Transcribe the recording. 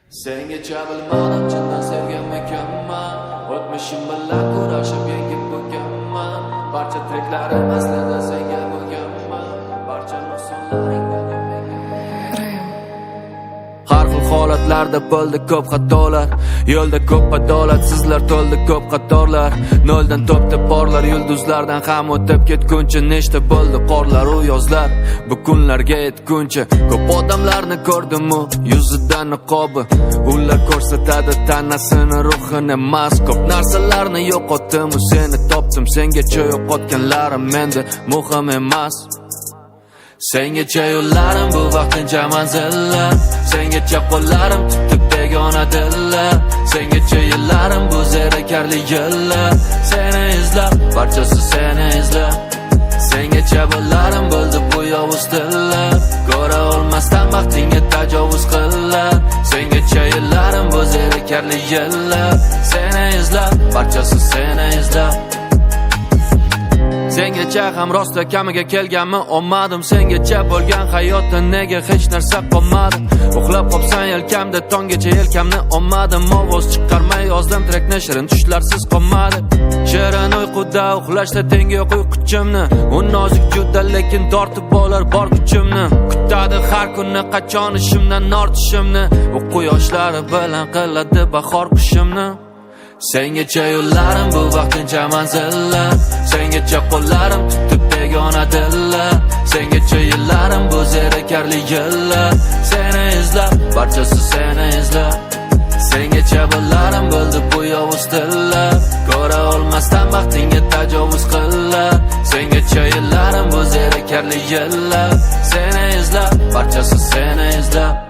Sengacha bilmadim chindan sevganmikanman. O'tmishim bilan kurashib yengib bo'lganman. Barcha treklarim aslida senga bo'lganman. Barcha nuqsonlaringdan har xil holatlarda bo'ldi ko'p xatolar. Yo'lda ko'p adolatsizlar to'ldi ko'p qatorlar. Noldan topdi porlar, yulduzlardan ham o'tib ketguncha nechta bo'ldi qorlar u yozlar. Bu kunlarga yetguncha ko'p odamlarni ko'rdim-u, yuzidan niqobi. Ular ko'rsatadi tanasini, ruhini emas. Ko'p narsalarni yo'qotdim, seni topdim. Sengacha yo'qotganlarim endi muhim emas. Sengacha yo'llarim bu vaqtincha manzillar. Sengacha qo'llarim tutib begona dillar. Sengacha yillarim bu zerikarli yillar. Seni izlab, barchasi seni izlab. Sengacha bo'larim bo'ldi bu yovuz dillar. Ko'ra olmasdan vaqtingga tajovuz qillar. Sengacha yillarim bu zerikarli yillar. Seni izlab, barchasi seni izlab. Sengacha ham rosta kamiga kelganmi olmadim. Sengacha bo'lgan hayotda nega hech narsa qolmadi. Uxlab qopsan yelkamda tonggacha yelkamni olmadim. Ovoz chiqarmay yozdim trekni, shirin tushlarsiz qolmadi. Shirin uyquda uxlashda tengi yo'q uyquchimni. U nozik juda lekin tortib olar bor kuchimni. Kutadi har kunni qachon ishimdan ortishimni. U quyoshlari bilan qiladi bahor qushimni. Sengacha yo'llarim bu vaqtincha manzillar. Sengacha qo'llarim tutib begona dillar. Sengacha yillarim bu zerikarli yillar. Seni izlab, barchasi seni izlab. Sengacha bo'larim bo'ldi bu yovuz dillar. Ko'ra olmasdan vaqtingga tajovuz qillar. Sengacha yillarim bu zerikarli yillar. Seni izlab, barchasi seni izlab.